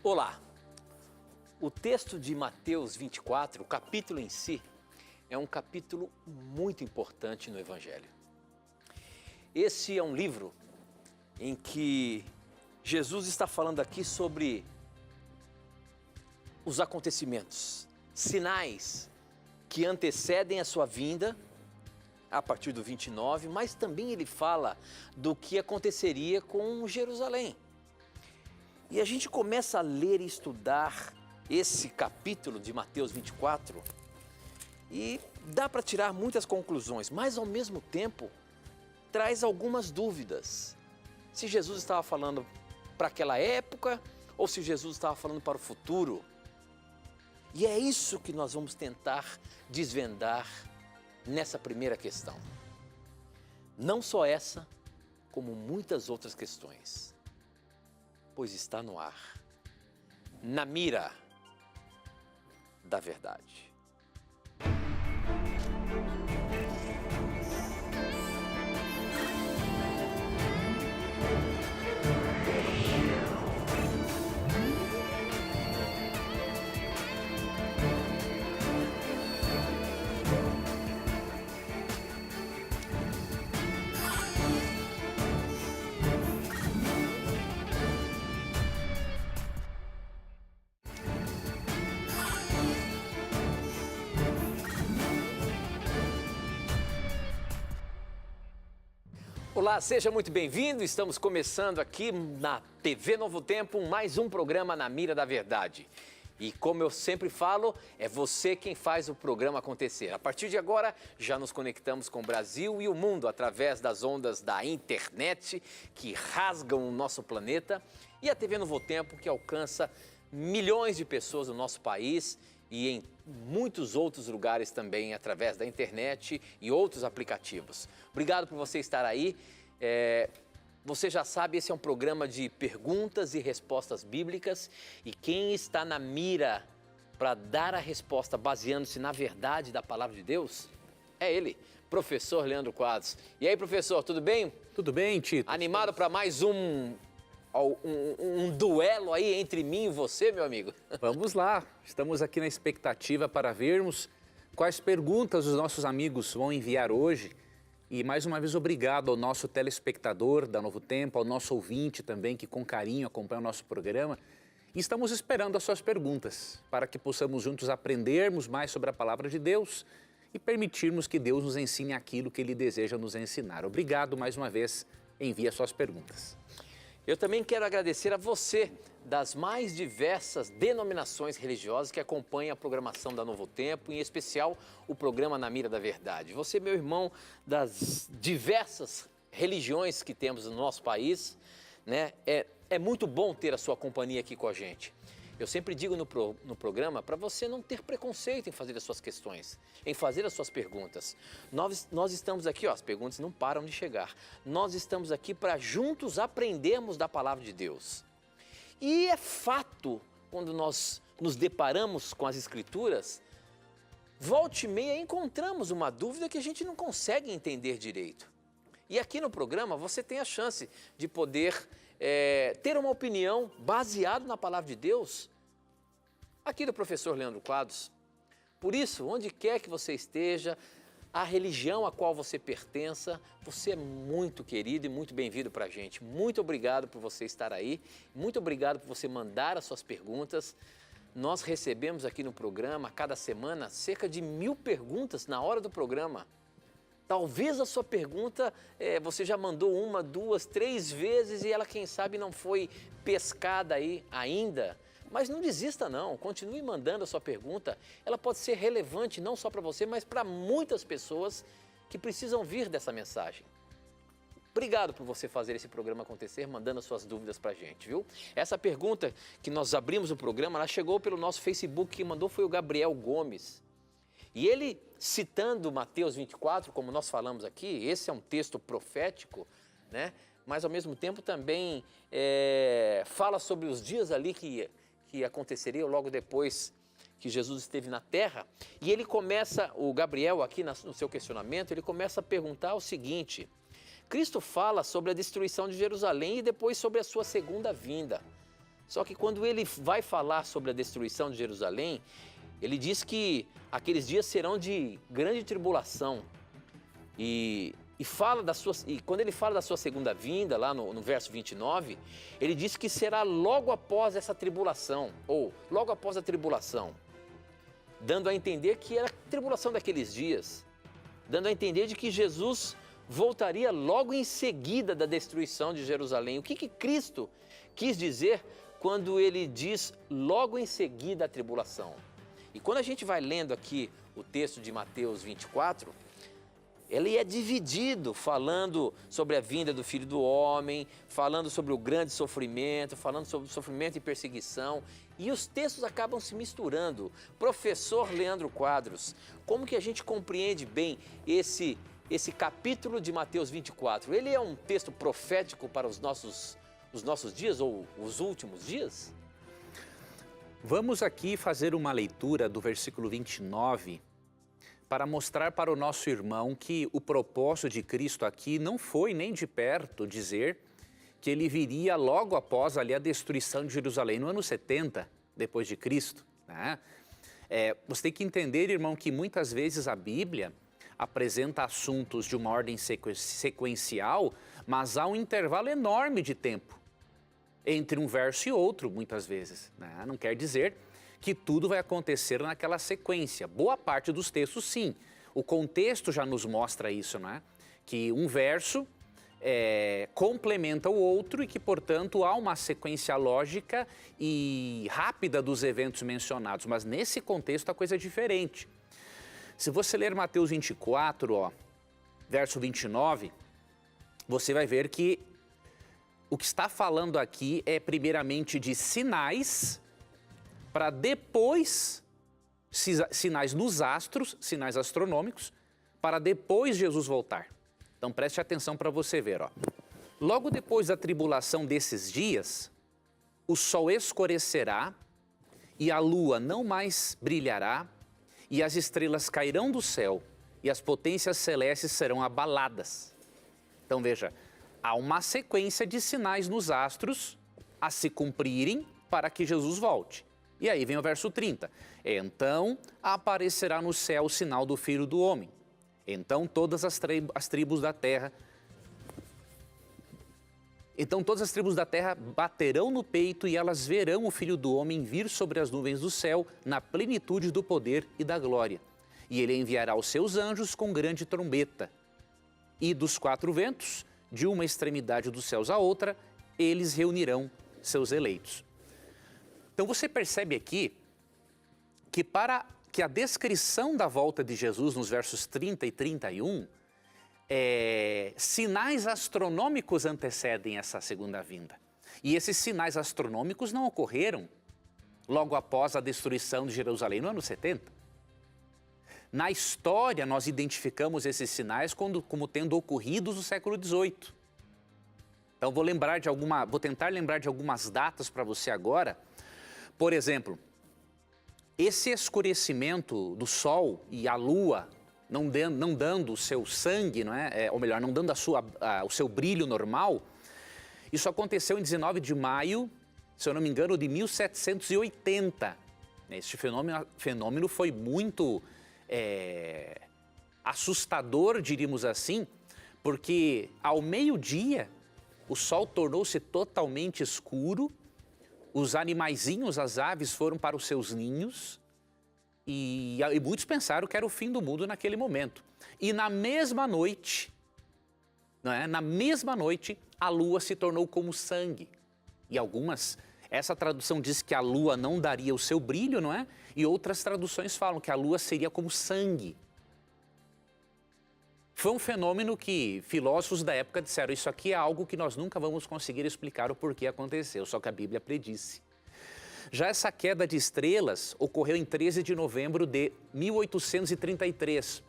Olá! O texto de Mateus 24, o capítulo em si, é um capítulo muito importante no Evangelho. Esse é um livro em que Jesus está falando aqui sobre os acontecimentos, sinais que antecedem a sua vinda, a partir do 29, mas também ele fala do que aconteceria com Jerusalém. E a gente começa a ler e estudar esse capítulo de Mateus 24 e dá para tirar muitas conclusões, mas ao mesmo tempo traz algumas dúvidas. Se Jesus estava falando para aquela época ou se Jesus estava falando para o futuro. E é isso que nós vamos tentar desvendar nessa primeira questão. Não só essa, como muitas outras questões. Pois está no ar, na mira da verdade. Olá, seja muito bem-vindo. Estamos começando aqui na TV Novo Tempo mais um programa Na Mira da Verdade. E como eu sempre falo, é você quem faz o programa acontecer. A partir de agora, já nos conectamos com o Brasil e o mundo através das ondas da internet que rasgam o nosso planeta e a TV Novo Tempo que alcança milhões de pessoas no nosso país e em muitos outros lugares também através da internet e outros aplicativos. Obrigado por você estar aí. Você já sabe, esse é um programa de perguntas e respostas bíblicas e quem está na mira para dar a resposta baseando-se na verdade da palavra de Deus é ele, professor Leandro Quadros. E aí, professor, tudo bem? Tudo bem, Tito? Animado para mais um duelo aí entre mim e você, meu amigo? Vamos lá, estamos aqui na expectativa para vermos quais perguntas os nossos amigos vão enviar hoje. E mais uma vez obrigado ao nosso telespectador da Novo Tempo, ao nosso ouvinte também que com carinho acompanha o nosso programa. E estamos esperando as suas perguntas para que possamos juntos aprendermos mais sobre a palavra de Deus e permitirmos que Deus nos ensine aquilo que Ele deseja nos ensinar. Obrigado mais uma vez, envie as suas perguntas. Eu também quero agradecer a você das mais diversas denominações religiosas que acompanham a programação da Novo Tempo, em especial o programa Na Mira da Verdade. Você, meu irmão, das diversas religiões que temos no nosso país, né? É muito bom ter a sua companhia aqui com a gente. Eu sempre digo no programa para você não ter preconceito em fazer as suas questões, em fazer as suas perguntas. Nós estamos aqui, as perguntas não param de chegar. Nós estamos aqui para juntos aprendermos da palavra de Deus. E é fato, quando nós nos deparamos com as Escrituras, volta e meia encontramos uma dúvida que a gente não consegue entender direito. E aqui no programa você tem a chance de poder ter uma opinião baseada na palavra de Deus, aqui do professor Leandro Quadros. Por isso, onde quer que você esteja, a religião a qual você pertença, você é muito querido e muito bem-vindo para a gente. Muito obrigado por você estar aí, muito obrigado por você mandar as suas perguntas. Nós recebemos aqui no programa, a cada semana, cerca de 1000 perguntas na hora do programa. Talvez a sua pergunta você já mandou 1, 2, 3 vezes e ela, quem sabe, não foi pescada aí ainda. Mas não desista não, continue mandando a sua pergunta. Ela pode ser relevante não só para você, mas para muitas pessoas que precisam vir dessa mensagem. Obrigado por você fazer esse programa acontecer, mandando as suas dúvidas para a gente, viu? Essa pergunta que nós abrimos o programa, ela chegou pelo nosso Facebook, quem mandou foi o Gabriel Gomes. E ele, citando Mateus 24, como nós falamos aqui, esse é um texto profético, né? Mas ao mesmo tempo também fala sobre os dias ali que aconteceriam logo depois que Jesus esteve na terra. E ele começa, o Gabriel aqui no seu questionamento, ele começa a perguntar o seguinte: Cristo fala sobre a destruição de Jerusalém e depois sobre a sua segunda vinda. Só que quando ele vai falar sobre a destruição de Jerusalém, ele diz que aqueles dias serão de grande tribulação. E quando ele fala da sua segunda vinda, lá no verso 29, ele diz que será logo após essa tribulação, ou logo após a tribulação, dando a entender que era a tribulação daqueles dias, dando a entender de que Jesus voltaria logo em seguida da destruição de Jerusalém. O que Cristo quis dizer quando ele diz logo em seguida a tribulação? E quando a gente vai lendo aqui o texto de Mateus 24, ele é dividido, falando sobre a vinda do Filho do Homem, falando sobre o grande sofrimento, falando sobre o sofrimento e perseguição. E os textos acabam se misturando. Professor Leandro Quadros, como que a gente compreende bem esse capítulo de Mateus 24? Ele é um texto profético para os nossos dias ou os últimos dias? Vamos aqui fazer uma leitura do versículo 29 para mostrar para o nosso irmão que o propósito de Cristo aqui não foi nem de perto dizer que ele viria logo após ali a destruição de Jerusalém no ano 70 depois de Cristo, né? Você tem que entender, irmão, que muitas vezes a Bíblia apresenta assuntos de uma ordem sequencial, mas há um intervalo enorme de tempo entre um verso e outro, muitas vezes, né? Não quer dizer que tudo vai acontecer naquela sequência. Boa parte dos textos, sim. O contexto já nos mostra isso, né? Que um verso complementa o outro e que, portanto, há uma sequência lógica e rápida dos eventos mencionados. Mas nesse contexto a coisa é diferente. Se você ler Mateus 24, verso 29, você vai ver que o que está falando aqui é primeiramente de sinais, para depois, sinais nos astros, sinais astronômicos, para depois Jesus voltar. Então preste atenção para você ver. Logo depois da tribulação desses dias, o sol escurecerá e a lua não mais brilhará e as estrelas cairão do céu e as potências celestes serão abaladas. Então veja, há uma sequência de sinais nos astros a se cumprirem para que Jesus volte. E aí vem o verso 30. Então aparecerá no céu o sinal do Filho do Homem. Então todas as tribos da terra baterão no peito e elas verão o Filho do Homem vir sobre as nuvens do céu na plenitude do poder e da glória. E ele enviará os seus anjos com grande trombeta. E dos quatro ventos, de uma extremidade dos céus à outra, eles reunirão seus eleitos. Então você percebe aqui que para que a descrição da volta de Jesus nos versos 30 e 31, sinais astronômicos antecedem essa segunda vinda. E esses sinais astronômicos não ocorreram logo após a destruição de Jerusalém no ano 70. Na história nós identificamos esses sinais como tendo ocorrido no século XVIII. Então vou tentar lembrar de algumas datas para você agora. Por exemplo, esse escurecimento do sol e a lua não dando o seu sangue, não é? Ou melhor, não dando o seu brilho normal, isso aconteceu em 19 de maio, se eu não me engano, de 1780. Este fenômeno foi muito assustador, diríamos assim, porque ao meio-dia o sol tornou-se totalmente escuro, os animaizinhos, as aves foram para os seus ninhos e muitos pensaram que era o fim do mundo naquele momento. E na mesma noite, a lua se tornou como sangue. E essa tradução diz que a lua não daria o seu brilho, não é? E outras traduções falam que a lua seria como sangue. Foi um fenômeno que filósofos da época disseram, isso aqui é algo que nós nunca vamos conseguir explicar o porquê aconteceu, só que a Bíblia predisse. Já essa queda de estrelas ocorreu em 13 de novembro de 1833.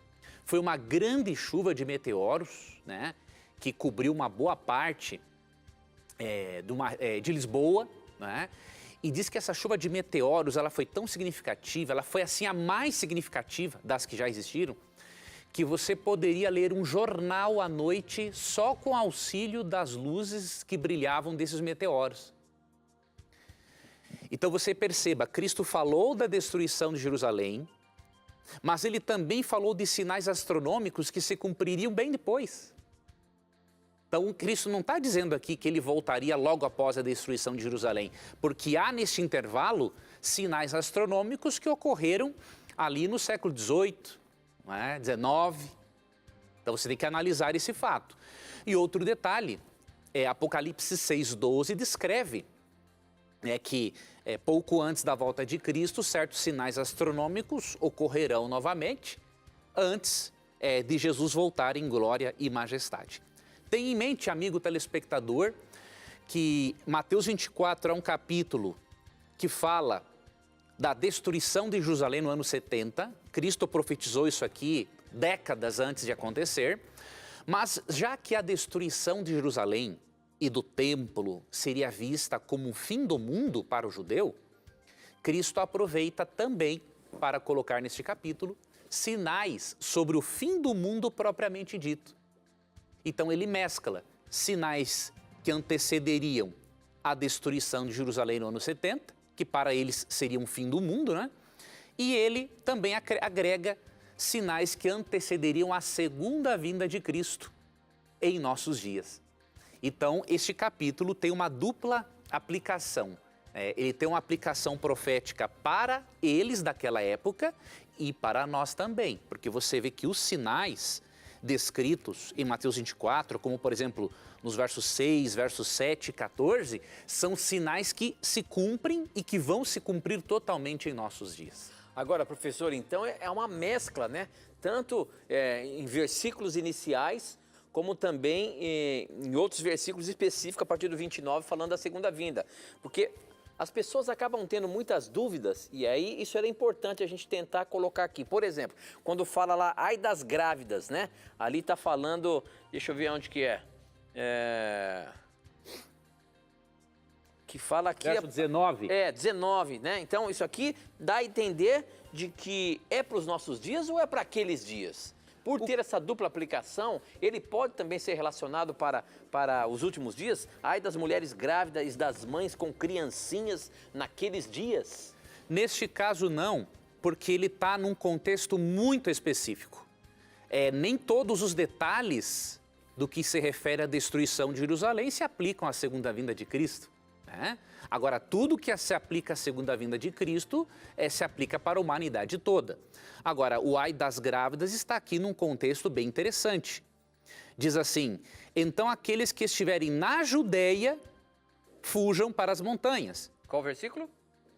Foi uma grande chuva de meteoros, né, que cobriu uma boa parte de Lisboa, né, e diz que essa chuva de meteoros ela foi tão significativa, ela foi assim a mais significativa das que já existiram, que você poderia ler um jornal à noite só com auxílio das luzes que brilhavam desses meteoros. Então você perceba, Cristo falou da destruição de Jerusalém, mas ele também falou de sinais astronômicos que se cumpririam bem depois. Então Cristo não está dizendo aqui que ele voltaria logo após a destruição de Jerusalém, porque há neste intervalo sinais astronômicos que ocorreram ali no século XVIII, XIX. Então você tem que analisar esse fato. E outro detalhe, Apocalipse 6,12 descreve que pouco antes da volta de Cristo, certos sinais astronômicos ocorrerão novamente, antes de Jesus voltar em glória e majestade. Tenha em mente, amigo telespectador, que Mateus 24 é um capítulo que fala da destruição de Jerusalém no ano 70. Cristo profetizou isso aqui décadas antes de acontecer, mas já que a destruição de Jerusalém e do templo seria vista como um fim do mundo para o judeu, Cristo aproveita também para colocar neste capítulo sinais sobre o fim do mundo propriamente dito. Então ele mescla sinais que antecederiam a destruição de Jerusalém no ano 70, que para eles seria um fim do mundo, né? E ele também agrega sinais que antecederiam a segunda vinda de Cristo em nossos dias. Então, este capítulo tem uma dupla aplicação. Ele tem uma aplicação profética para eles daquela época e para nós também, porque você vê que os sinais descritos em Mateus 24, como por exemplo nos versos 6, versos 7 e 14, são sinais que se cumprem e que vão se cumprir totalmente em nossos dias. Agora, professor, então é uma mescla, né? Tanto em versículos iniciais, como também em outros versículos específicos, a partir do 29, falando da segunda vinda. Porque as pessoas acabam tendo muitas dúvidas, e aí isso era importante a gente tentar colocar aqui. Por exemplo, quando fala lá, ai das grávidas, né? Ali está falando, deixa eu ver onde que é. Que fala aqui... Verso 19. 19, né? Então, isso aqui dá a entender de que é para os nossos dias ou é para aqueles dias? Por ter essa dupla aplicação, ele pode também ser relacionado para os últimos dias? Ai das mulheres grávidas, das mães com criancinhas naqueles dias? Neste caso não, porque ele está num contexto muito específico. Nem todos os detalhes do que se refere à destruição de Jerusalém se aplicam à segunda vinda de Cristo. Agora, tudo que se aplica à segunda vinda de Cristo se aplica para a humanidade toda. Agora, o ai das grávidas está aqui num contexto bem interessante. Diz assim, então aqueles que estiverem na Judeia, fujam para as montanhas. Qual versículo?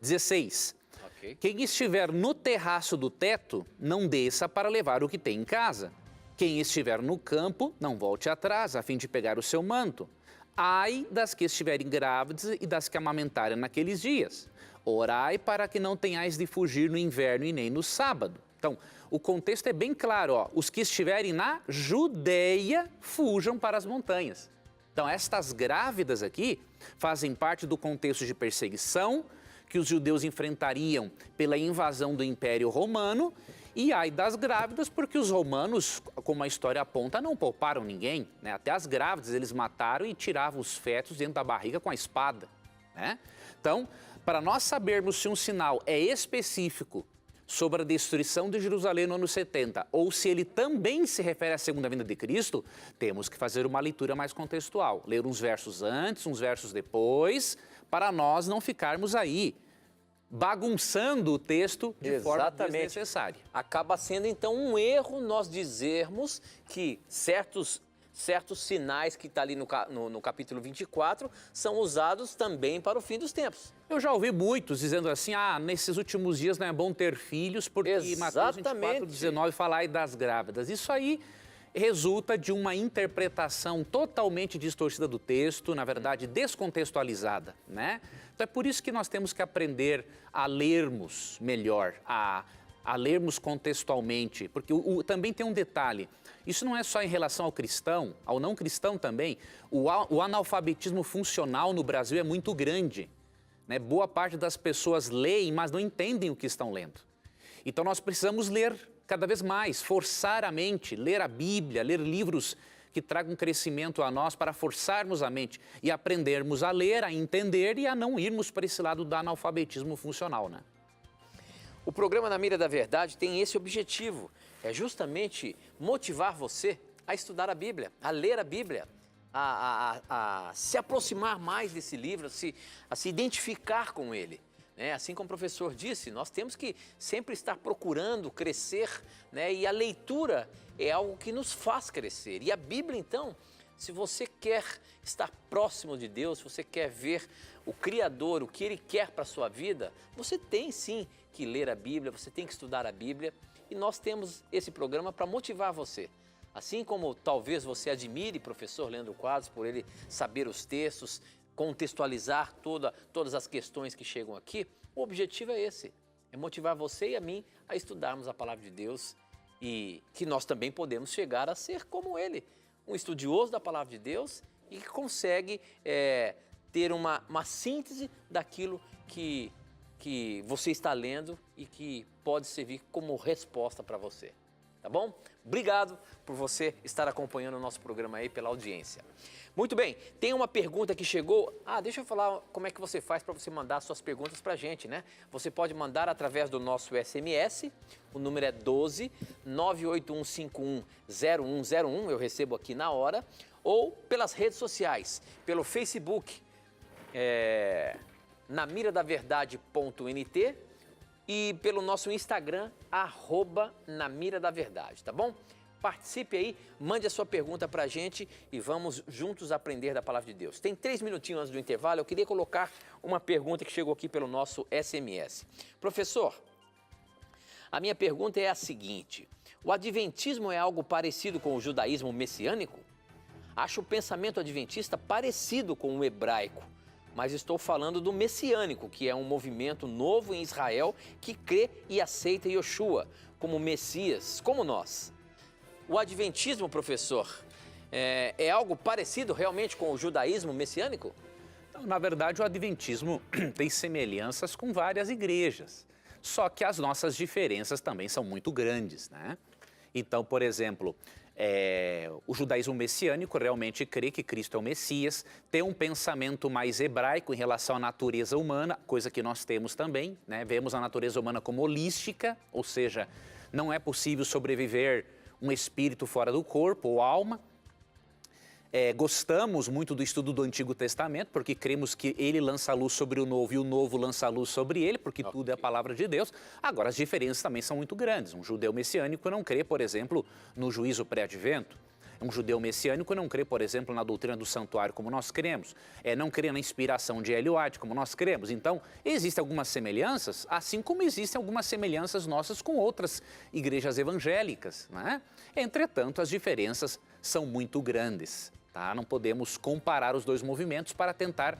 16. Okay. Quem estiver no terraço do teto, não desça para levar o que tem em casa. Quem estiver no campo, não volte atrás, a fim de pegar o seu manto. Ai das que estiverem grávidas e das que amamentarem naqueles dias. Orai para que não tenhais de fugir no inverno e nem no sábado. Então, o contexto é bem claro, ó. Os que estiverem na Judeia, fujam para as montanhas. Então, estas grávidas aqui fazem parte do contexto de perseguição que os judeus enfrentariam pela invasão do Império Romano. E ai das grávidas, porque os romanos, como a história aponta, não pouparam ninguém, né? Até as grávidas eles mataram e tiravam os fetos dentro da barriga com a espada, né? Então, para nós sabermos se um sinal é específico sobre a destruição de Jerusalém no ano 70, ou se ele também se refere à segunda vinda de Cristo, temos que fazer uma leitura mais contextual, ler uns versos antes, uns versos depois, para nós não ficarmos aí bagunçando o texto de forma desnecessária. Acaba sendo, então, um erro nós dizermos que certos sinais que está ali no capítulo 24 são usados também para o fim dos tempos. Eu já ouvi muitos dizendo assim, nesses últimos dias não é bom ter filhos, porque Mateus 24, 19 fala ai das grávidas. Isso aí resulta de uma interpretação totalmente distorcida do texto, na verdade descontextualizada, né? Então é por isso que nós temos que aprender a lermos melhor, a lermos contextualmente, porque também tem um detalhe, isso não é só em relação ao cristão, ao não cristão também, o analfabetismo funcional no Brasil é muito grande, né? Boa parte das pessoas leem, mas não entendem o que estão lendo. Então nós precisamos ler cada vez mais, forçar a mente, ler a Bíblia, ler livros que traga um crescimento a nós para forçarmos a mente e aprendermos a ler, a entender e a não irmos para esse lado do analfabetismo funcional, né? O programa Na Mira da Verdade tem esse objetivo, é justamente motivar você a estudar a Bíblia, a ler a Bíblia, a se aproximar mais desse livro, a se identificar com ele. Né? Assim como o professor disse, nós temos que sempre estar procurando crescer, né? E a leitura é algo que nos faz crescer. E a Bíblia, então, se você quer estar próximo de Deus, se você quer ver o Criador, o que Ele quer para a sua vida, você tem sim que ler a Bíblia, você tem que estudar a Bíblia. E nós temos esse programa para motivar você. Assim como talvez você admire o professor Leandro Quadros por ele saber os textos, contextualizar todas as questões que chegam aqui, o objetivo é esse, é motivar você e a mim a estudarmos a Palavra de Deus e que nós também podemos chegar a ser como ele, um estudioso da Palavra de Deus e que consegue ter uma síntese daquilo que você está lendo e que pode servir como resposta para você. Tá bom? Obrigado por você estar acompanhando o nosso programa aí, pela audiência. Muito bem, tem uma pergunta que chegou. Deixa eu falar como é que você faz para você mandar suas perguntas para a gente, né? Você pode mandar através do nosso SMS, o número é 12 981510101, eu recebo aqui na hora, ou pelas redes sociais, pelo Facebook, namiradaverdade.nt, e pelo nosso Instagram, @namiradaverdade, tá bom? Participe aí, mande a sua pergunta pra gente e vamos juntos aprender da Palavra de Deus. Tem 3 minutinhos antes do intervalo, eu queria colocar uma pergunta que chegou aqui pelo nosso SMS. Professor, a minha pergunta é a seguinte: o adventismo é algo parecido com o judaísmo messiânico? Acho o pensamento adventista parecido com o hebraico, mas estou falando do messiânico, que é um movimento novo em Israel que crê e aceita Yoshua como Messias, como nós. O adventismo, professor, é algo parecido realmente com o judaísmo messiânico? Então, na verdade, o adventismo tem semelhanças com várias igrejas, só que as nossas diferenças também são muito grandes, né? Então, por exemplo, o judaísmo messiânico realmente crê que Cristo é o Messias, tem um pensamento mais hebraico em relação à natureza humana, coisa que nós temos também, né? Vemos a natureza humana como holística, ou seja, não é possível sobreviver um espírito fora do corpo ou alma. Gostamos muito do estudo do Antigo Testamento, porque cremos que ele lança a luz sobre o Novo e o Novo lança a luz sobre ele, porque tudo é a palavra de Deus. Agora, as diferenças também são muito grandes. Um judeu messiânico não crê, por exemplo, no juízo pré-advento. Um judeu messiânico não crê, por exemplo, na doutrina do santuário, como nós cremos. Não crê na inspiração de Ellen White, como nós cremos. Então, existem algumas semelhanças, assim como existem algumas semelhanças nossas com outras igrejas evangélicas, né? Entretanto, as diferenças são muito grandes, tá? Não podemos comparar os dois movimentos para tentar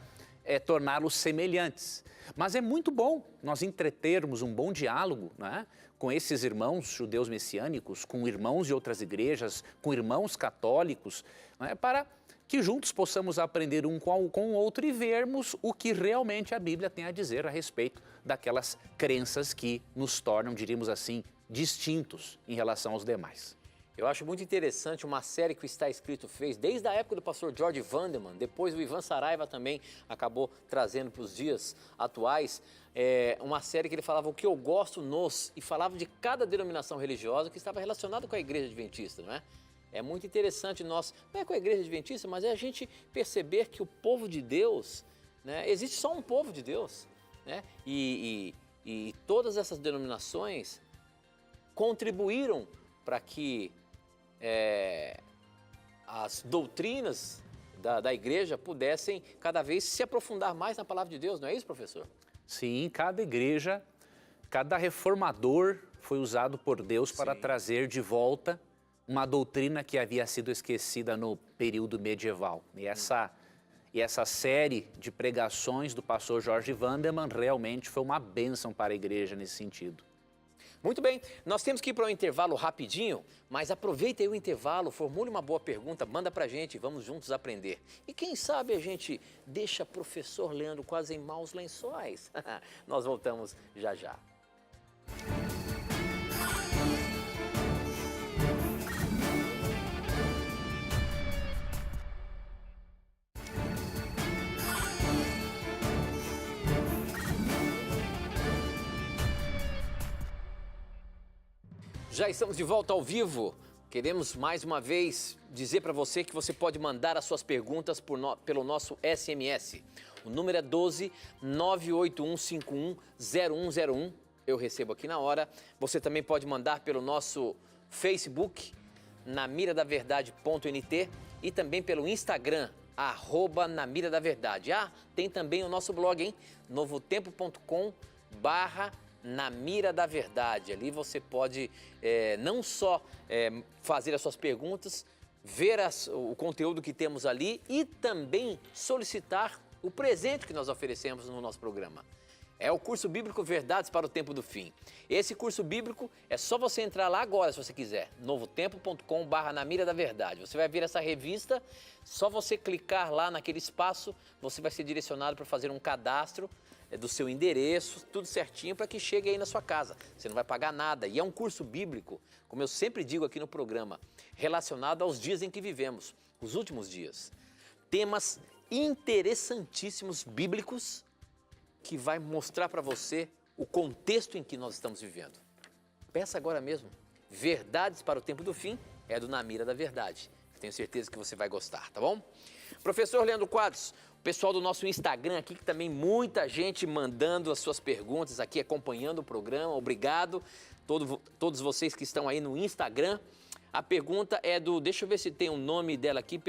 torná-los semelhantes. Mas é muito bom nós entretermos um bom diálogo, né, com esses irmãos judeus messiânicos, com irmãos de outras igrejas, com irmãos católicos, né, para que juntos possamos aprender um com o outro e vermos o que realmente a Bíblia tem a dizer a respeito daquelas crenças que nos tornam, diríamos assim, distintos em relação aos demais. Eu acho muito interessante uma série que o Está Escrito fez, desde a época do pastor George Vanderman, depois o Ivan Saraiva também acabou trazendo para os dias atuais, uma série que ele falava o que eu gosto nos, e falava de cada denominação religiosa que estava relacionada com a igreja adventista, não é? É muito interessante nós, não é com a igreja adventista, mas é a gente perceber que o povo de Deus, né, existe só um povo de Deus, né? E todas essas denominações contribuíram para que as doutrinas da igreja pudessem cada vez se aprofundar mais na palavra de Deus, não é isso, professor? Sim, cada igreja, cada reformador foi usado por Deus para trazer de volta uma doutrina que havia sido esquecida no período medieval. E essa série de pregações do pastor George Vanderman realmente foi uma bênção para a igreja nesse sentido. Muito bem, nós temos que ir para um intervalo rapidinho, mas aproveita aí o intervalo, formule uma boa pergunta, manda pra gente, vamos juntos aprender. E quem sabe a gente deixa professor Leandro quase em maus lençóis. Nós voltamos já já. Já estamos de volta ao vivo. Queremos mais uma vez dizer para você que você pode mandar as suas perguntas pelo nosso SMS. O número é 12 98151 0101. Eu recebo aqui na hora. Você também pode mandar pelo nosso Facebook, namiradaverdade.nt, e também pelo Instagram, @namiradaverdade. Tem também o nosso blog, hein? novotempo.com/namiradaverdade. Ali você pode não só fazer as suas perguntas, ver o conteúdo que temos ali e também solicitar o presente que nós oferecemos no nosso programa. É o curso bíblico Verdades para o Tempo do Fim. Esse curso bíblico é só você entrar lá agora, se você quiser, novotempo.com/namiradaverdade. Você vai ver essa revista, só você clicar lá naquele espaço, você vai ser direcionado para fazer um cadastro do seu endereço, tudo certinho para que chegue aí na sua casa. Você não vai pagar nada. E é um curso bíblico, como eu sempre digo aqui no programa, relacionado aos dias em que vivemos, os últimos dias. Temas interessantíssimos bíblicos que vai mostrar para você o contexto em que nós estamos vivendo. Peça agora mesmo. Verdades para o Tempo do Fim é do Na Mira da Verdade. Tenho certeza que você vai gostar, tá bom? Professor Leandro Quadros, o pessoal do nosso Instagram aqui, que também muita gente mandando as suas perguntas aqui, acompanhando o programa. Obrigado. Todos vocês que estão aí no Instagram. A pergunta é deixa eu ver se tem o nome dela aqui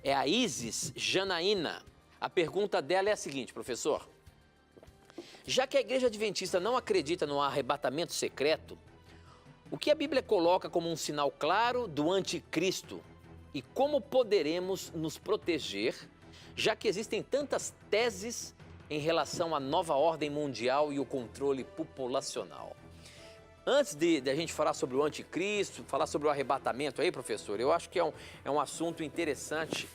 é a Isis Janaína. A pergunta dela é a seguinte, professor. Já que a Igreja Adventista não acredita no arrebatamento secreto, o que a Bíblia coloca como um sinal claro do anticristo? E como poderemos nos proteger, já que existem tantas teses em relação à nova ordem mundial e o controle populacional? Antes de a gente falar sobre o anticristo, falar sobre o arrebatamento aí, professor, eu acho que é um assunto interessante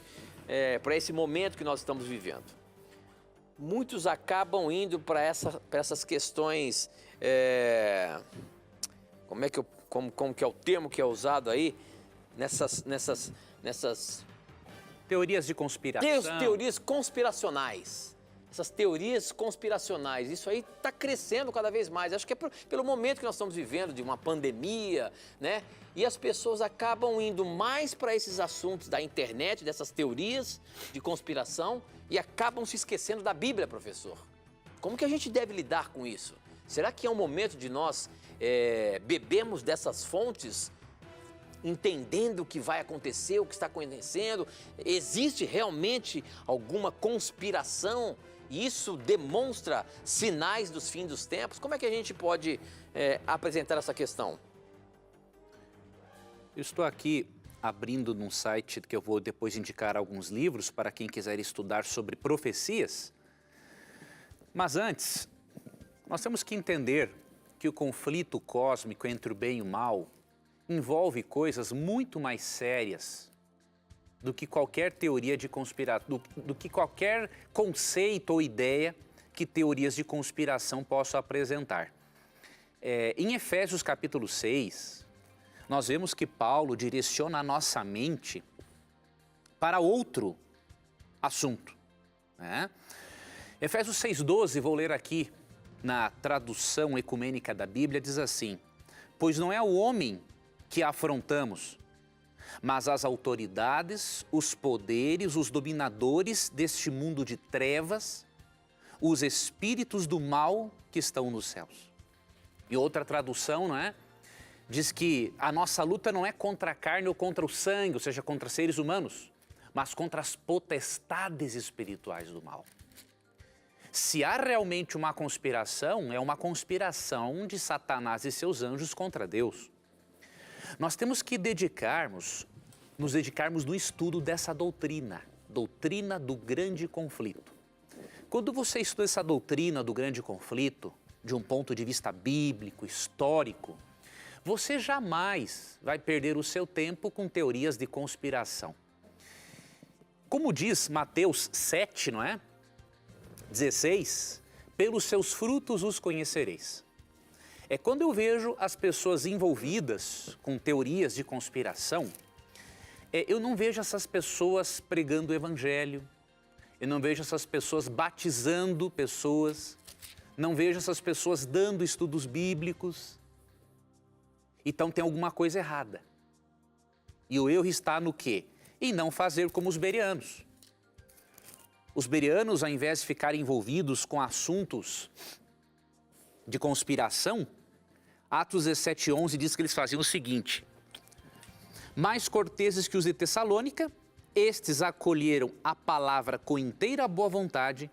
para esse momento que nós estamos vivendo. Muitos acabam indo para essas questões, como que é o termo que é usado aí, nessas Teorias de conspiração. Teorias conspiracionais. Essas teorias conspiracionais, isso aí está crescendo cada vez mais. Acho que é pelo momento que nós estamos vivendo, de uma pandemia, né? E as pessoas acabam indo mais para esses assuntos da internet, dessas teorias de conspiração, e acabam se esquecendo da Bíblia, professor. Como que a gente deve lidar com isso? Será que é um momento de nós bebermos dessas fontes, entendendo o que vai acontecer, o que está acontecendo? Existe realmente alguma conspiração? Isso demonstra sinais dos fins dos tempos? Como é que a gente pode apresentar essa questão? Eu estou aqui abrindo num site que eu vou depois indicar alguns livros para quem quiser estudar sobre profecias. Mas antes, nós temos que entender que o conflito cósmico entre o bem e o mal envolve coisas muito mais sérias do que qualquer teoria de conspiração, do que qualquer conceito ou ideia que teorias de conspiração possam apresentar. Em Efésios capítulo 6, nós vemos que Paulo direciona a nossa mente para outro assunto, né? Efésios 6,12, vou ler aqui na tradução ecumênica da Bíblia, diz assim: pois não é o homem que afrontamos, mas as autoridades, os poderes, os dominadores deste mundo de trevas, os espíritos do mal que estão nos céus. E outra tradução, não é? Diz que a nossa luta não é contra a carne ou contra o sangue, ou seja, contra seres humanos, mas contra as potestades espirituais do mal. Se há realmente uma conspiração, é uma conspiração de Satanás e seus anjos contra Deus. Nós temos que nos dedicarmos no estudo dessa doutrina do grande conflito. Quando você estuda essa doutrina do grande conflito, de um ponto de vista bíblico, histórico, você jamais vai perder o seu tempo com teorias de conspiração. Como diz Mateus 7, não é? 16, pelos seus frutos os conhecereis. Quando eu vejo as pessoas envolvidas com teorias de conspiração, eu não vejo essas pessoas pregando o evangelho, eu não vejo essas pessoas batizando pessoas, não vejo essas pessoas dando estudos bíblicos. Então tem alguma coisa errada. E o erro está no quê? Em não fazer como os bereanos. Os bereanos, ao invés de ficarem envolvidos com assuntos de conspiração, Atos 17:11 diz que eles faziam o seguinte: mais corteses que os de Tessalônica, estes acolheram a palavra com inteira boa vontade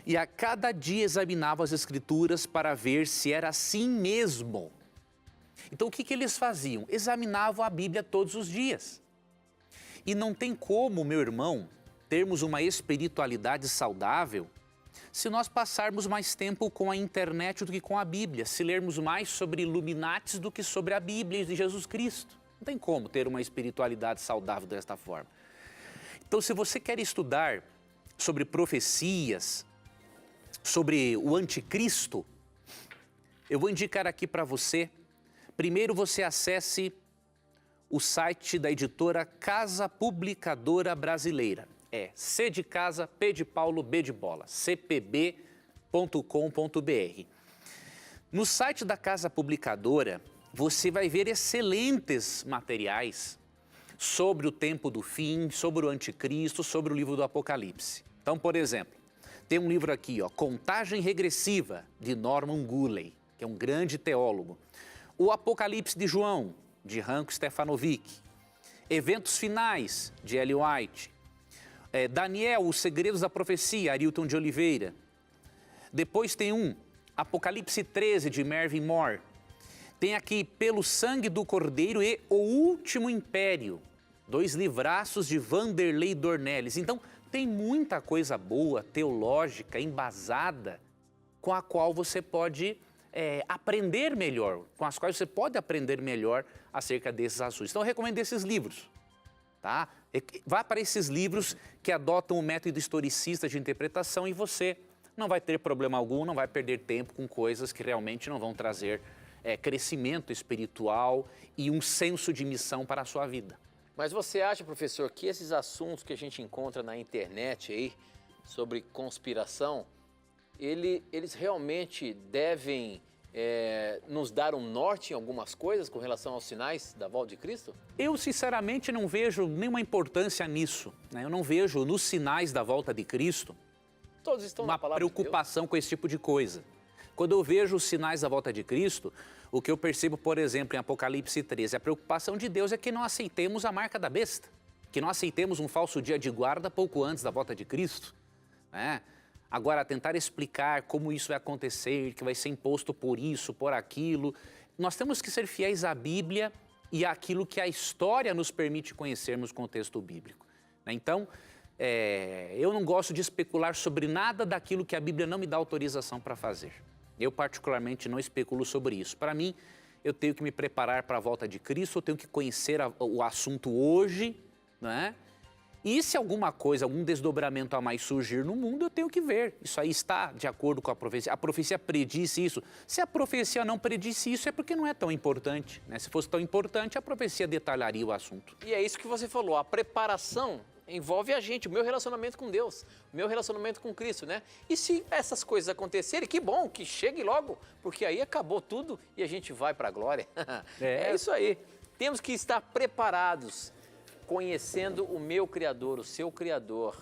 e a cada dia examinavam as Escrituras para ver se era assim mesmo. Então o que eles faziam? Examinavam a Bíblia todos os dias. E não tem como, meu irmão, termos uma espiritualidade saudável se nós passarmos mais tempo com a internet do que com a Bíblia, se lermos mais sobre Illuminatis do que sobre a Bíblia de Jesus Cristo. Não tem como ter uma espiritualidade saudável desta forma. Então, se você quer estudar sobre profecias, sobre o anticristo, eu vou indicar aqui para você. Primeiro você acesse o site da editora Casa Publicadora Brasileira. É C de casa, P de Paulo, B de bola, cpb.com.br. No site da Casa Publicadora, você vai ver excelentes materiais sobre o tempo do fim, sobre o anticristo, sobre o livro do Apocalipse. Então, por exemplo, tem um livro aqui, ó, Contagem Regressiva, de Norman Gulley, que é um grande teólogo. O Apocalipse de João, de Ranko Stefanovic. Eventos Finais, de Ellen White. Daniel, Os Segredos da Profecia, Arilton de Oliveira. Depois tem Apocalipse 13, de Mervyn Moore. Tem aqui Pelo Sangue do Cordeiro e O Último Império, 2 livraços de Vanderlei Dornelles. Então, tem muita coisa boa, teológica, embasada, com a qual você pode aprender melhor, com as quais você pode aprender melhor acerca desses assuntos. Então, eu recomendo esses livros, tá? Vá para esses livros que adotam o método historicista de interpretação e você não vai ter problema algum, não vai perder tempo com coisas que realmente não vão trazer crescimento espiritual e um senso de missão para a sua vida. Mas você acha, professor, que esses assuntos que a gente encontra na internet aí, sobre conspiração, eles realmente devem nos dar um norte em algumas coisas com relação aos sinais da volta de Cristo? Eu, sinceramente, não vejo nenhuma importância nisso, né? Eu não vejo nos sinais da volta de Cristo Todos estão uma na palavra de Deus. preocupação com esse tipo de coisa. Quando eu vejo os sinais da volta de Cristo, o que eu percebo, por exemplo, em Apocalipse 13, a preocupação de Deus é que não aceitemos a marca da besta, que não aceitemos um falso dia de guarda pouco antes da volta de Cristo, né? Agora, tentar explicar como isso vai acontecer, que vai ser imposto por isso, por aquilo, nós temos que ser fiéis à Bíblia e àquilo que a história nos permite conhecermos com o texto bíblico, né? Então, eu não gosto de especular sobre nada daquilo que a Bíblia não me dá autorização para fazer. Eu, particularmente, não especulo sobre isso. Para mim, eu tenho que me preparar para a volta de Cristo, eu tenho que conhecer o assunto hoje, né? E se alguma coisa, algum desdobramento a mais surgir no mundo, eu tenho que ver. Isso aí está de acordo com a profecia. A profecia predisse isso. Se a profecia não predisse isso, é porque não é tão importante, né? Se fosse tão importante, a profecia detalharia o assunto. E é isso que você falou, a preparação envolve a gente, o meu relacionamento com Deus, o meu relacionamento com Cristo, né? E se essas coisas acontecerem, que bom, que chegue logo, porque aí acabou tudo e a gente vai para a glória. É isso aí. Temos que estar preparados, conhecendo o meu Criador, o seu Criador,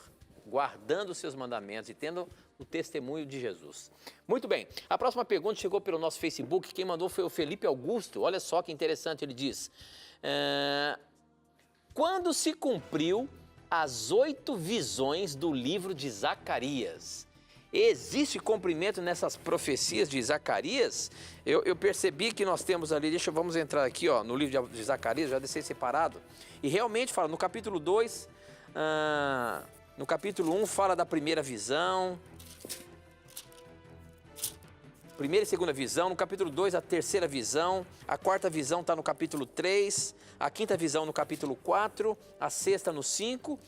guardando os seus mandamentos e tendo o testemunho de Jesus. Muito bem, a próxima pergunta chegou pelo nosso Facebook, quem mandou foi o Felipe Augusto, olha só que interessante, ele diz: quando se cumpriu as 8 visões do livro de Zacarias? Existe cumprimento nessas profecias de Zacarias? Eu percebi que nós temos ali, vamos entrar aqui ó, no livro de Zacarias, já deixei separado. E realmente fala, no capítulo 2, no capítulo 1 fala da primeira visão, primeira e segunda visão, no capítulo 2 a terceira visão, a quarta visão está no capítulo 3, a quinta visão no capítulo 4, a sexta no 5,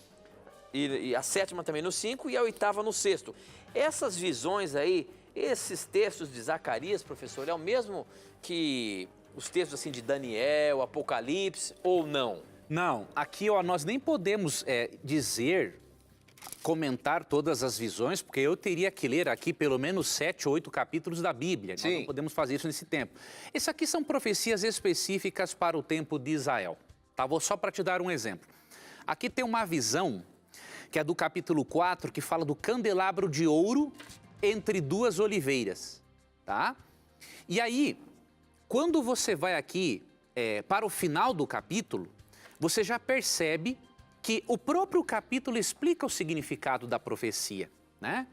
e a sétima também no 5 e a oitava no 6º. Essas visões aí, esses textos de Zacarias, professor, é o mesmo que os textos assim de Daniel, Apocalipse ou não? Não, aqui ó, nós nem podemos dizer comentar todas as visões, porque eu teria que ler aqui pelo menos 7 ou 8 capítulos da Bíblia. Sim. Nós não podemos fazer isso nesse tempo. Isso aqui são profecias específicas para o tempo de Israel. Tá? Vou só para te dar um exemplo. Aqui tem uma visão, que é do capítulo 4, que fala do candelabro de ouro entre duas oliveiras. Tá? E aí, quando você vai aqui para o final do capítulo, você já percebe que o próprio capítulo explica o significado da profecia, né?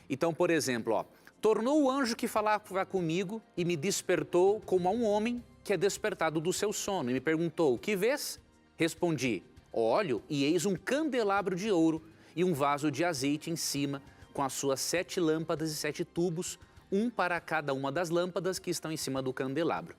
Então, por exemplo, ó, tornou o anjo que falava comigo e me despertou como a um homem que é despertado do seu sono. E me perguntou, o que vês? Respondi, olho e eis um candelabro de ouro e um vaso de azeite em cima, com as suas 7 lâmpadas e 7 tubos, um para cada uma das lâmpadas que estão em cima do candelabro.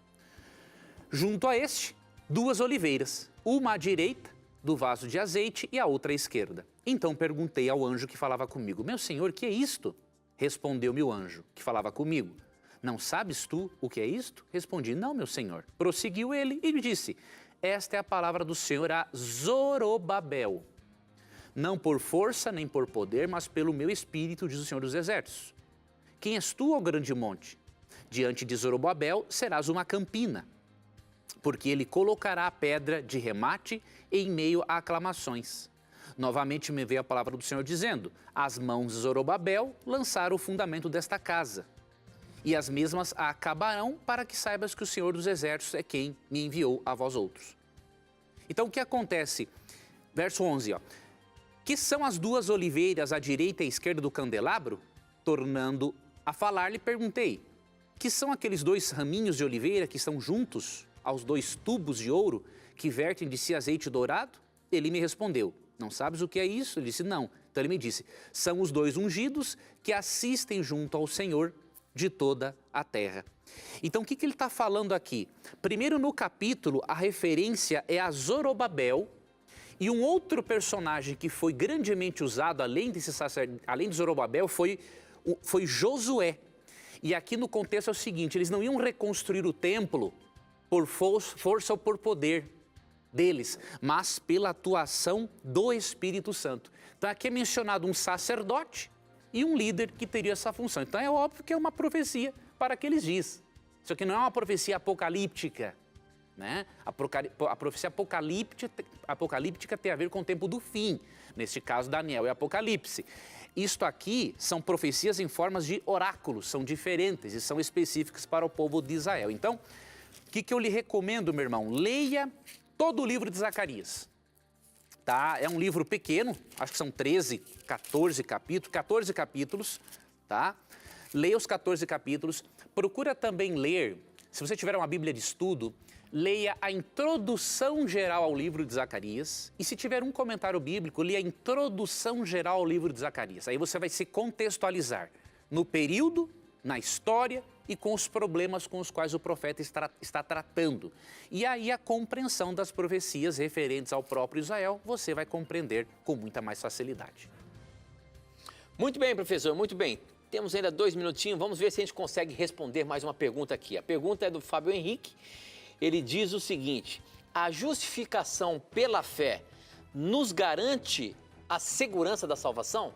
Junto a este, 2 oliveiras, uma à direita do vaso de azeite e a outra à esquerda. Então perguntei ao anjo que falava comigo, meu senhor, que é isto? Respondeu-me o anjo que falava comigo, não sabes tu o que é isto? Respondi, não, meu senhor. Prosseguiu ele e me disse, esta é a palavra do Senhor a Zorobabel. Não por força nem por poder, mas pelo meu espírito, diz o Senhor dos Exércitos. Quem és tu, ó grande monte? Diante de Zorobabel serás uma campina, porque ele colocará a pedra de remate em meio a aclamações. Novamente me veio a palavra do Senhor dizendo, as mãos de Zorobabel lançaram o fundamento desta casa, e as mesmas a acabarão para que saibas que o Senhor dos Exércitos é quem me enviou a vós outros. Então o que acontece? Verso 11, ó. Que são as 2 oliveiras à direita e à esquerda do candelabro? Tornando a falar, lhe perguntei, que são aqueles 2 raminhos de oliveira que estão juntos aos 2 tubos de ouro que vertem de si azeite dourado? Ele me respondeu, não sabes o que é isso? Ele disse, não. Então ele me disse, são os 2 ungidos que assistem junto ao Senhor de toda a terra. Então o que ele está falando aqui? Primeiro no capítulo a referência é a Zorobabel e um outro personagem que foi grandemente usado além de Zorobabel foi Josué. E aqui no contexto é o seguinte, eles não iam reconstruir o templo por força ou por poder deles, mas pela atuação do Espírito Santo. Então aqui é mencionado um sacerdote e um líder que teria essa função. Então é óbvio que é uma profecia para aqueles dias. Isso aqui não é uma profecia apocalíptica, né? A profecia apocalíptica tem a ver com o tempo do fim. Neste caso, Daniel é Apocalipse. Isto aqui são profecias em formas de oráculos, são diferentes e são específicas para o povo de Israel. Então, o que eu lhe recomendo, meu irmão? Leia todo o livro de Zacarias. Tá? É um livro pequeno, acho que são 14 capítulos, tá? Leia os 14 capítulos. Procura também ler, se você tiver uma Bíblia de estudo, leia a introdução geral ao livro de Zacarias. E se tiver um comentário bíblico, leia a introdução geral ao livro de Zacarias. Aí você vai se contextualizar no período, na história e com os problemas com os quais o profeta está tratando. E aí a compreensão das profecias referentes ao próprio Israel, você vai compreender com muita mais facilidade. Muito bem, professor, muito bem. Temos ainda 2 minutinhos, vamos ver se a gente consegue responder mais uma pergunta aqui. A pergunta é do Fábio Henrique, ele diz o seguinte, a justificação pela fé nos garante a segurança da salvação?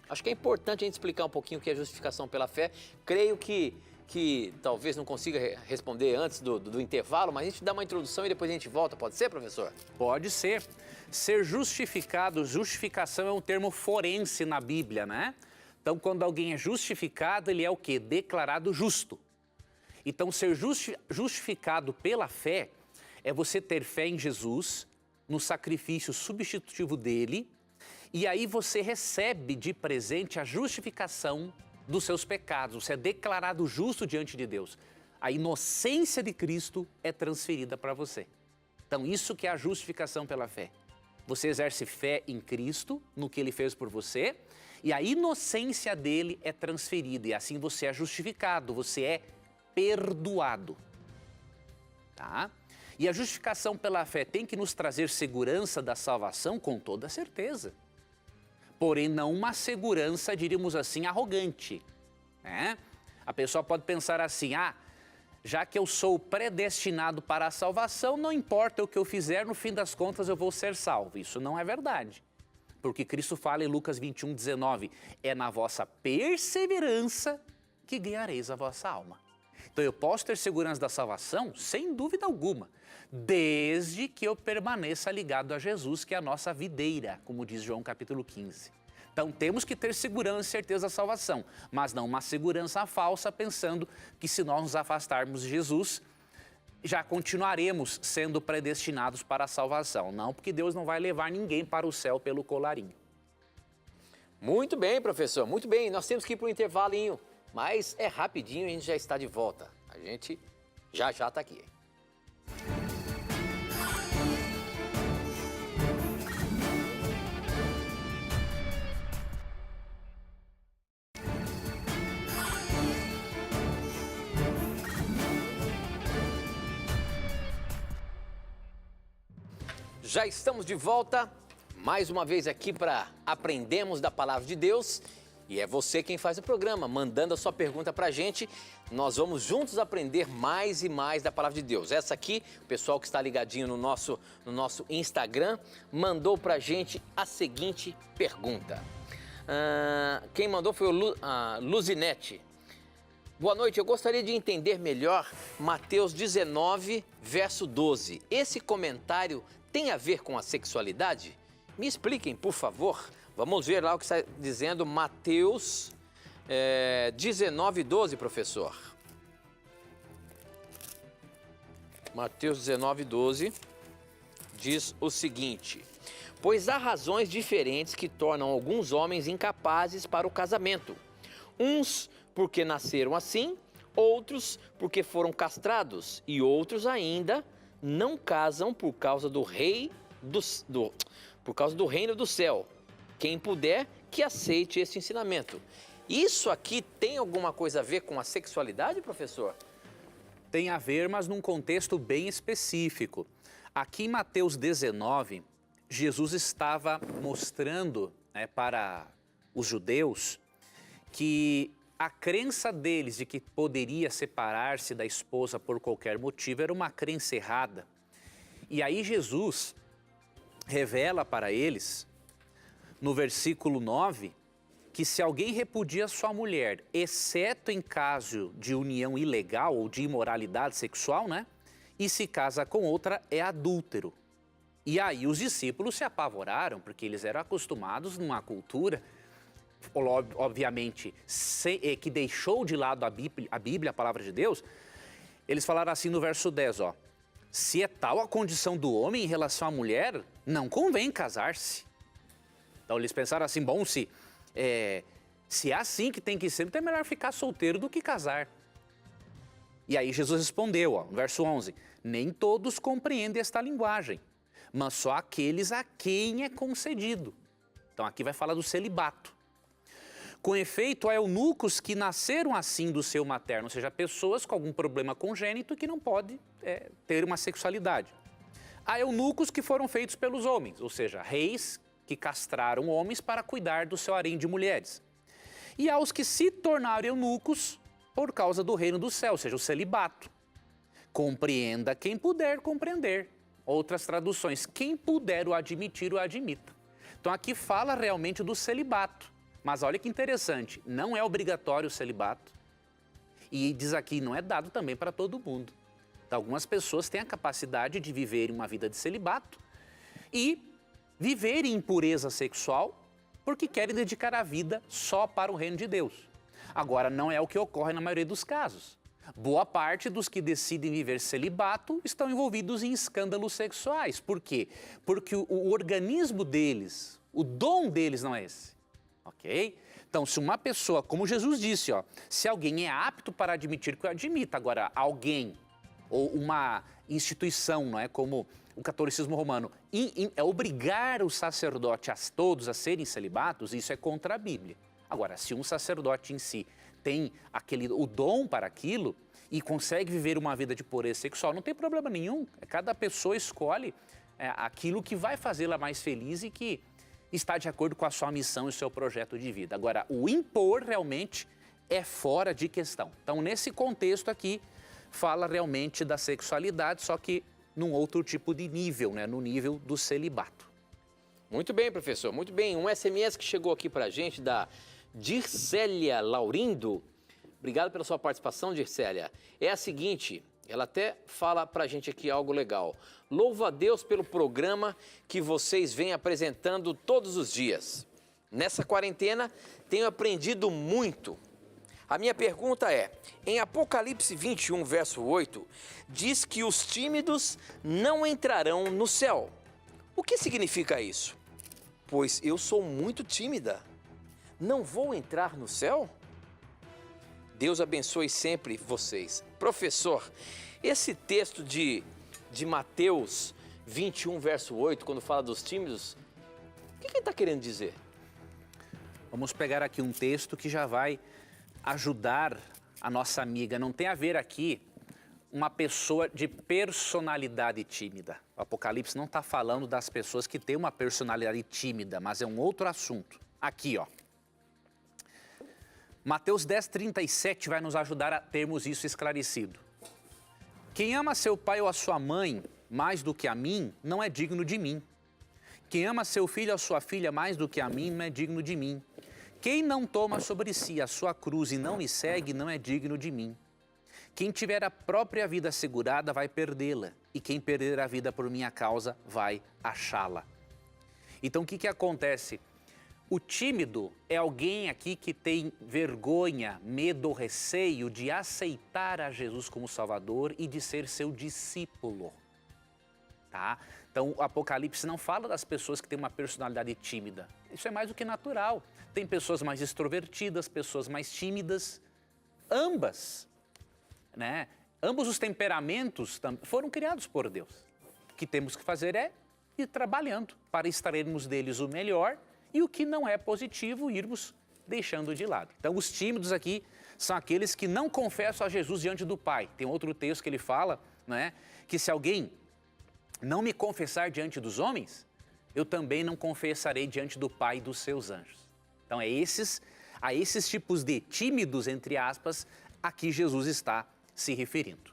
Acho que é importante a gente explicar um pouquinho o que é justificação pela fé. Creio que talvez não consiga responder antes do intervalo, mas a gente dá uma introdução e depois a gente volta. Pode ser, professor? Pode ser. Ser justificado, justificação é um termo forense na Bíblia, né? Então, quando alguém é justificado, ele é o quê? Declarado justo. Então, ser justificado pela fé é você ter fé em Jesus, no sacrifício substitutivo dele, e aí você recebe de presente a justificação dos seus pecados. Você é declarado justo diante de Deus. A inocência de Cristo é transferida para você. Então, isso que é a justificação pela fé. Você exerce fé em Cristo, no que Ele fez por você, e a inocência dele é transferida. E assim você é justificado, você é perdoado. Tá? E a justificação pela fé tem que nos trazer segurança da salvação? Com toda certeza. Porém, não uma segurança, diríamos assim, arrogante. Né? A pessoa pode pensar assim, já que eu sou predestinado para a salvação, não importa o que eu fizer, no fim das contas eu vou ser salvo. Isso não é verdade. Porque Cristo fala em Lucas 21, 19, é na vossa perseverança que ganhareis a vossa alma. Então eu posso ter segurança da salvação, sem dúvida alguma, desde que eu permaneça ligado a Jesus, que é a nossa videira, como diz João capítulo 15. Então temos que ter segurança e certeza da salvação, mas não uma segurança falsa, pensando que se nós nos afastarmos de Jesus, já continuaremos sendo predestinados para a salvação. Não, porque Deus não vai levar ninguém para o céu pelo colarinho. Muito bem, professor, muito bem. Nós temos que ir para o intervalinho, mas é rapidinho e a gente já está de volta. A gente já está aqui. Já estamos de volta, mais uma vez aqui para aprendermos da Palavra de Deus. E é você quem faz o programa, mandando a sua pergunta para a gente. Nós vamos juntos aprender mais e mais da Palavra de Deus. Essa aqui, o pessoal que está ligadinho no nosso Instagram, mandou para a gente a seguinte pergunta. Quem mandou foi o Luzinete. Boa noite, eu gostaria de entender melhor Mateus 19, verso 12. Esse comentário tem a ver com a sexualidade? Me expliquem, por favor. Vamos ver lá o que está dizendo Mateus 19, 12, professor. Mateus 19, 12 diz o seguinte: pois há razões diferentes que tornam alguns homens incapazes para o casamento. Uns porque nasceram assim, outros porque foram castrados e outros ainda não casam por causa do reino do céu. Quem puder, que aceite esse ensinamento. Isso aqui tem alguma coisa a ver com a sexualidade, professor? Tem a ver, mas num contexto bem específico. Aqui em Mateus 19, Jesus estava mostrando, para os judeus que a crença deles de que poderia separar-se da esposa por qualquer motivo era uma crença errada. E aí Jesus revela para eles, no versículo 9, que se alguém repudia sua mulher, exceto em caso de união ilegal ou de imoralidade sexual, e se casa com outra, é adúltero. E aí os discípulos se apavoraram, porque eles eram acostumados numa cultura, obviamente, que deixou de lado a Bíblia, a palavra de Deus. Eles falaram assim no verso 10, se é tal a condição do homem em relação à mulher, não convém casar-se. Então eles pensaram assim, bom, se é assim que tem que ser, então é melhor ficar solteiro do que casar. E aí Jesus respondeu, no verso 11, nem todos compreendem esta linguagem, mas só aqueles a quem é concedido. Então aqui vai falar do celibato. Com efeito, há eunucos que nasceram assim do seu materno, ou seja, pessoas com algum problema congênito que não podem ter uma sexualidade. Há eunucos que foram feitos pelos homens, ou seja, reis que castraram homens para cuidar do seu harém de mulheres. E há os que se tornaram eunucos por causa do reino do céu, ou seja, o celibato. Compreenda quem puder compreender. Outras traduções, quem puder o admitir, o admita. Então aqui fala realmente do celibato. Mas olha que interessante, não é obrigatório o celibato. E diz aqui, não é dado também para todo mundo. Então, algumas pessoas têm a capacidade de viverem uma vida de celibato e viverem impureza sexual porque querem dedicar a vida só para o reino de Deus. Agora, não é o que ocorre na maioria dos casos. Boa parte dos que decidem viver celibato estão envolvidos em escândalos sexuais. Por quê? Porque o organismo deles, o dom deles não é esse. Ok? Então, se uma pessoa, como Jesus disse, se alguém é apto para admitir, que eu admita. Agora, alguém ou uma instituição, como o catolicismo romano, obrigar o sacerdote todos a serem celibatos, isso é contra a Bíblia. Agora, se um sacerdote em si tem o dom para aquilo e consegue viver uma vida de pureza sexual, não tem problema nenhum. Cada pessoa escolhe aquilo que vai fazê-la mais feliz e que está de acordo com a sua missão e o seu projeto de vida. Agora, o impor realmente é fora de questão. Então, nesse contexto aqui, fala realmente da sexualidade, só que num outro tipo de nível, no nível do celibato. Muito bem, professor, muito bem. Um SMS que chegou aqui para a gente da Dircélia Laurindo. Obrigado pela sua participação, Dircélia. É a seguinte, ela até fala para a gente aqui algo legal. Louvo a Deus pelo programa que vocês vêm apresentando todos os dias. Nessa quarentena, tenho aprendido muito. A minha pergunta é, em Apocalipse 21, verso 8, diz que os tímidos não entrarão no céu. O que significa isso? Pois eu sou muito tímida. Não vou entrar no céu? Deus abençoe sempre vocês. Professor, esse texto de Mateus 21, verso 8, quando fala dos tímidos, o que ele está querendo dizer? Vamos pegar aqui um texto que já vai ajudar a nossa amiga. Não tem a ver aqui uma pessoa de personalidade tímida. O Apocalipse não está falando das pessoas que têm uma personalidade tímida, mas é um outro assunto. Aqui, ó. Mateus 10, 37 vai nos ajudar a termos isso esclarecido. Quem ama seu pai ou a sua mãe mais do que a mim, não é digno de mim. Quem ama seu filho ou a sua filha mais do que a mim, não é digno de mim. Quem não toma sobre si a sua cruz e não me segue, não é digno de mim. Quem tiver a própria vida assegurada vai perdê-la, e quem perder a vida por minha causa vai achá-la. Então o que acontece? O tímido é alguém aqui que tem vergonha, medo ou receio de aceitar a Jesus como Salvador e de ser seu discípulo. Tá? Então o Apocalipse não fala das pessoas que têm uma personalidade tímida. Isso é mais do que natural. Tem pessoas mais extrovertidas, pessoas mais tímidas, ambas. Né? Ambos os temperamentos foram criados por Deus. O que temos que fazer é ir trabalhando para extrairmos deles o melhor e o que não é positivo irmos deixando de lado. Então os tímidos aqui são aqueles que não confessam a Jesus diante do Pai. Tem outro texto que ele fala, né, que se alguém não me confessar diante dos homens, eu também não confessarei diante do Pai e dos seus anjos. Então a esses tipos de tímidos, entre aspas, aqui Jesus está se referindo.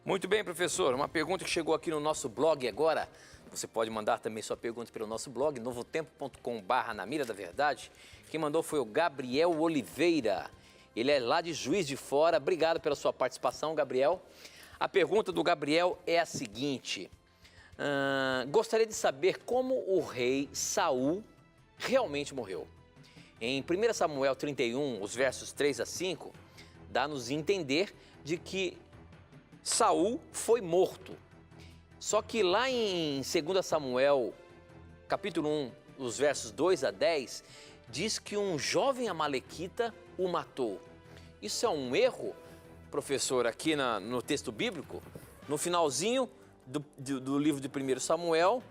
Muito bem, professor. Uma pergunta que chegou aqui no nosso blog agora. Você pode mandar também sua pergunta pelo nosso blog, novotempo.com/na mira da verdade. Quem mandou foi o Gabriel Oliveira. Ele é lá de Juiz de Fora. Obrigado pela sua participação, Gabriel. A pergunta do Gabriel é a seguinte. Gostaria de saber como o rei Saul realmente morreu. Em 1 Samuel 31, os versos 3 a 5, dá-nos a entender de que Saul foi morto. Só que lá em 2 Samuel, capítulo 1, os versos 2 a 10, diz que um jovem amalequita o matou. Isso é um erro, professor, aqui no texto bíblico? No finalzinho do livro de 1 Samuel,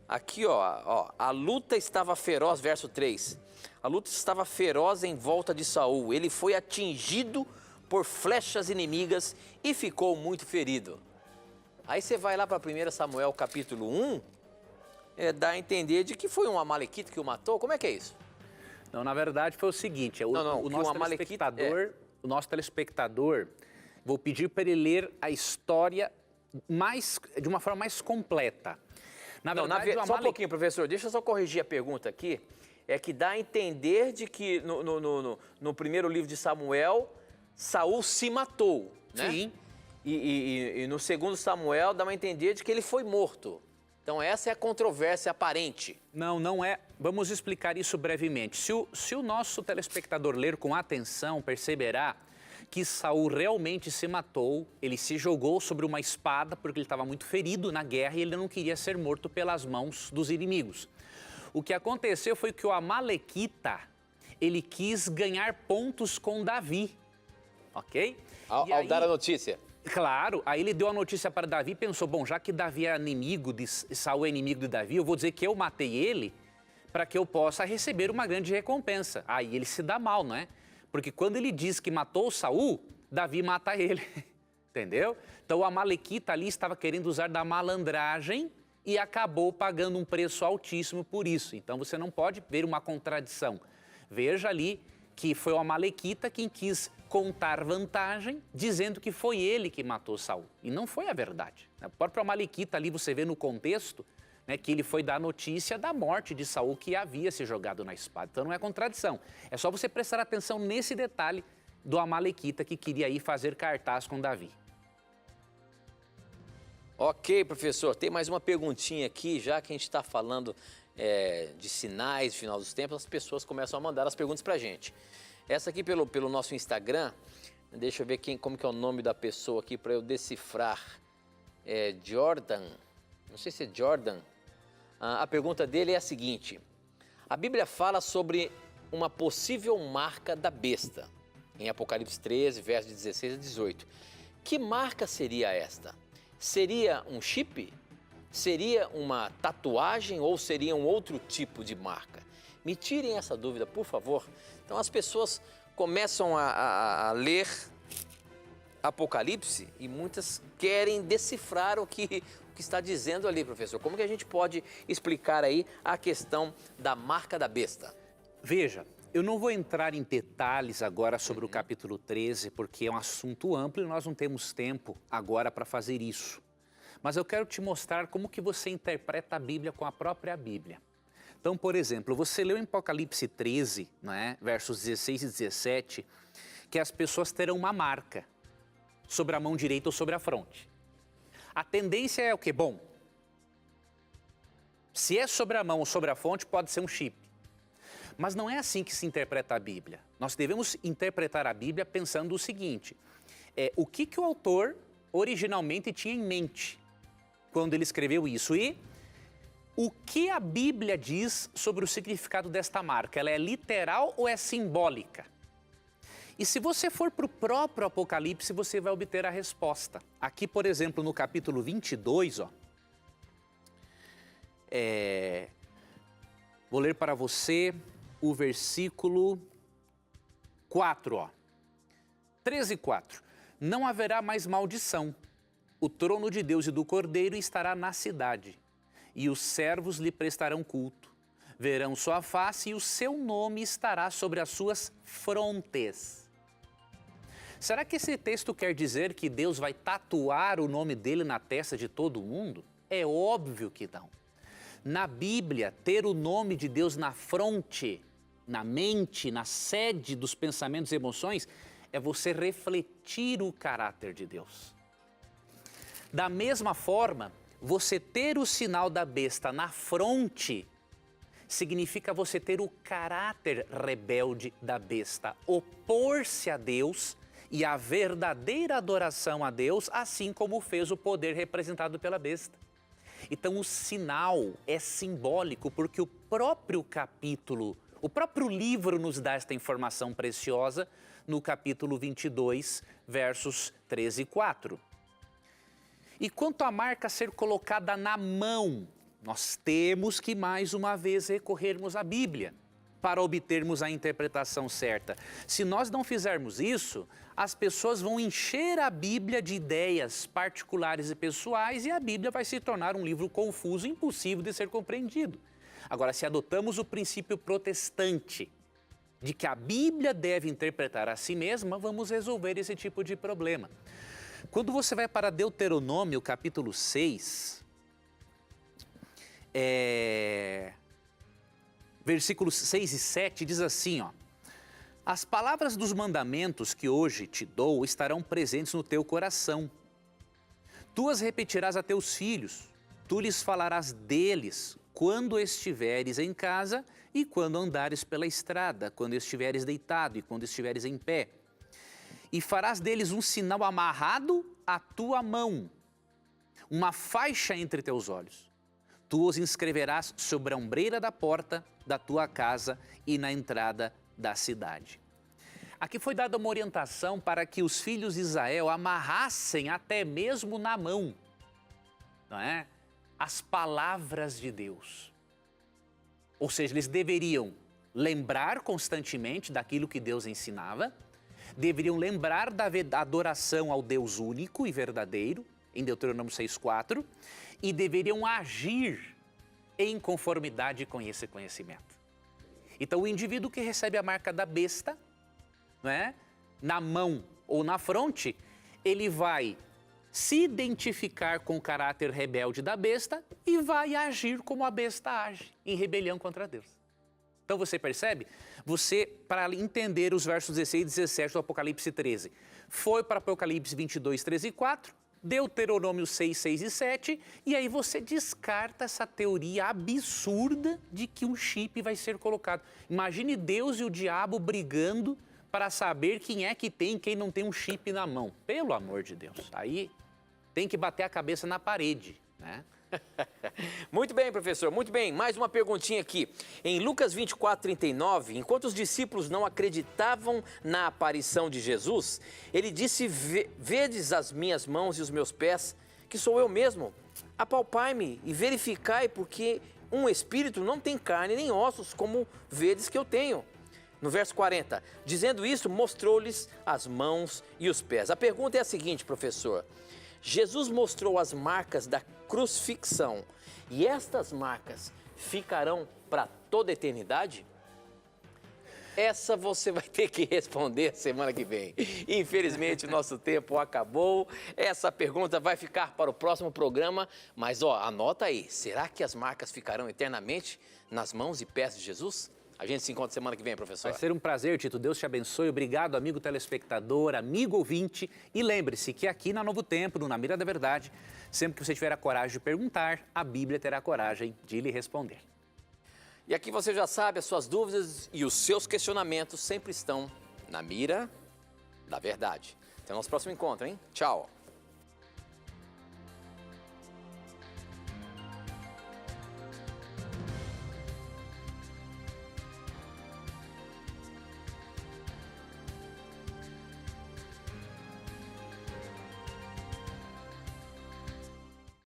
aqui ó, a luta estava feroz, verso 3. A luta estava feroz em volta de Saul. Ele foi atingido por flechas inimigas e ficou muito ferido. Aí você vai lá para 1 Samuel capítulo 1, dá a entender de que foi um amalequita que o matou. Como é que é isso? Não, na verdade foi o seguinte, o nosso telespectador, vou pedir para ele ler a história de uma forma mais completa. Só um pouquinho, professor, deixa eu só corrigir a pergunta aqui. É que dá a entender de que no primeiro livro de Samuel, Saul se matou, né? Sim. E no segundo Samuel dá a entender de que ele foi morto. Então essa é a controvérsia aparente. Não é. Vamos explicar isso brevemente. Se o nosso telespectador ler com atenção, perceberá que Saul realmente se matou, ele se jogou sobre uma espada porque ele estava muito ferido na guerra e ele não queria ser morto pelas mãos dos inimigos. O que aconteceu foi que o amalequita, ele quis ganhar pontos com Davi, ok? Ao dar a notícia. Claro, aí ele deu a notícia para Davi e pensou, bom, já que Davi é inimigo Saul é inimigo de Davi, eu vou dizer que eu matei ele para que eu possa receber uma grande recompensa. Aí ele se dá mal, não é? Porque quando ele diz que matou Saul, Davi mata ele, entendeu? Então o amalequita ali estava querendo usar da malandragem e acabou pagando um preço altíssimo por isso. Então você não pode ver uma contradição. Veja ali que foi o amalequita quem quis contar vantagem, dizendo que foi ele que matou Saul. E não foi a verdade. O próprio amalequita ali, você vê no contexto, né, que ele foi dar a notícia da morte de Saul, que havia se jogado na espada. Então não é contradição. É só você prestar atenção nesse detalhe do amalequita que queria ir fazer cartaz com Davi. Ok, professor, tem mais uma perguntinha aqui, já que a gente está falando de sinais de final dos tempos, as pessoas começam a mandar as perguntas para a gente. Essa aqui pelo nosso Instagram, deixa eu ver como que é o nome da pessoa aqui para eu decifrar. Jordan, não sei se é Jordan. A pergunta dele é a seguinte: a Bíblia fala sobre uma possível marca da besta, em Apocalipse 13, versos 16 a 18. Que marca seria esta? Seria um chip? Seria uma tatuagem ou seria um outro tipo de marca? Me tirem essa dúvida, por favor. Então as pessoas começam a ler Apocalipse e muitas querem decifrar o que está dizendo ali, professor. Como que a gente pode explicar aí a questão da marca da besta? Veja, eu não vou entrar em detalhes agora sobre o capítulo 13, porque é um assunto amplo e nós não temos tempo agora para fazer isso. Mas eu quero te mostrar como que você interpreta a Bíblia com a própria Bíblia. Então, por exemplo, você leu em Apocalipse 13, né, versos 16 e 17, que as pessoas terão uma marca sobre a mão direita ou sobre a fronte. A tendência é o quê? Bom, se é sobre a mão ou sobre a fronte, pode ser um chip. Mas não é assim que se interpreta a Bíblia. Nós devemos interpretar a Bíblia pensando o seguinte: o que o autor originalmente tinha em mente quando ele escreveu isso e o que a Bíblia diz sobre o significado desta marca. Ela é literal ou é simbólica? E se você for para o próprio Apocalipse, você vai obter a resposta. Aqui, por exemplo, no capítulo 22, vou ler para você o versículo 4, 13:4. Não haverá mais maldição. O trono de Deus e do Cordeiro estará na cidade, e os servos lhe prestarão culto. Verão sua face e o seu nome estará sobre as suas frontes. Será que esse texto quer dizer que Deus vai tatuar o nome dele na testa de todo mundo? É óbvio que não. Na Bíblia, ter o nome de Deus na fronte, na mente, na sede dos pensamentos e emoções, é você refletir o caráter de Deus. Da mesma forma, você ter o sinal da besta na fronte significa você ter o caráter rebelde da besta, opor-se a Deus e a verdadeira adoração a Deus, assim como fez o poder representado pela besta. Então o sinal é simbólico porque o próprio capítulo, o próprio livro nos dá esta informação preciosa no capítulo 22, versos 13 e 4. E quanto à marca ser colocada na mão, nós temos que mais uma vez recorrermos à Bíblia para obtermos a interpretação certa. Se nós não fizermos isso, as pessoas vão encher a Bíblia de ideias particulares e pessoais e a Bíblia vai se tornar um livro confuso e impossível de ser compreendido. Agora, se adotamos o princípio protestante de que a Bíblia deve interpretar a si mesma, vamos resolver esse tipo de problema. Quando você vai para Deuteronômio, capítulo 6, versículos 6 e 7, diz assim, as palavras dos mandamentos que hoje te dou estarão presentes no teu coração. Tu as repetirás a teus filhos, tu lhes falarás deles quando estiveres em casa e quando andares pela estrada, quando estiveres deitado e quando estiveres em pé. E farás deles um sinal amarrado à tua mão, uma faixa entre teus olhos. Tu os inscreverás sobre a ombreira da porta da tua casa e na entrada da cidade. Aqui foi dada uma orientação para que os filhos de Israel amarrassem até mesmo na mão, não é? As palavras de Deus. Ou seja, eles deveriam lembrar constantemente daquilo que Deus ensinava, deveriam lembrar da adoração ao Deus único e verdadeiro, em Deuteronômio 6,4, e deveriam agir em conformidade com esse conhecimento. Então, o indivíduo que recebe a marca da besta, não é? Na mão ou na fronte, ele vai se identificar com o caráter rebelde da besta e vai agir como a besta age, em rebelião contra Deus. Então você percebe? Você, para entender os versos 16 e 17 do Apocalipse 13, foi para Apocalipse 22, 13 e 4, Deuteronômio 6, 6 e 7, e aí você descarta essa teoria absurda de que um chip vai ser colocado. Imagine Deus e o diabo brigando para saber quem é que tem e quem não tem um chip na mão. Pelo amor de Deus, aí tem que bater a cabeça na parede, né? Muito bem, professor, muito bem. Mais uma perguntinha aqui. Em Lucas 24, 39, enquanto os discípulos não acreditavam na aparição de Jesus, ele disse, vedes as minhas mãos e os meus pés, que sou eu mesmo. Apalpai-me e verificai, porque um espírito não tem carne nem ossos, como vedes que eu tenho. No verso 40, dizendo isso, mostrou-lhes as mãos e os pés. A pergunta é a seguinte, professor. Jesus mostrou as marcas da crucifixão e estas marcas ficarão para toda a eternidade? Essa você vai ter que responder semana que vem. Infelizmente, o nosso tempo acabou. Essa pergunta vai ficar para o próximo programa. Mas, anota aí. Será que as marcas ficarão eternamente nas mãos e pés de Jesus? A gente se encontra semana que vem, professor. Vai ser um prazer, Tito. Deus te abençoe. Obrigado, amigo telespectador, amigo ouvinte. E lembre-se que aqui na Novo Tempo, no Na Mira da Verdade, sempre que você tiver a coragem de perguntar, a Bíblia terá a coragem de lhe responder. E aqui você já sabe, as suas dúvidas e os seus questionamentos sempre estão na mira da verdade. Até o nosso próximo encontro, hein? Tchau!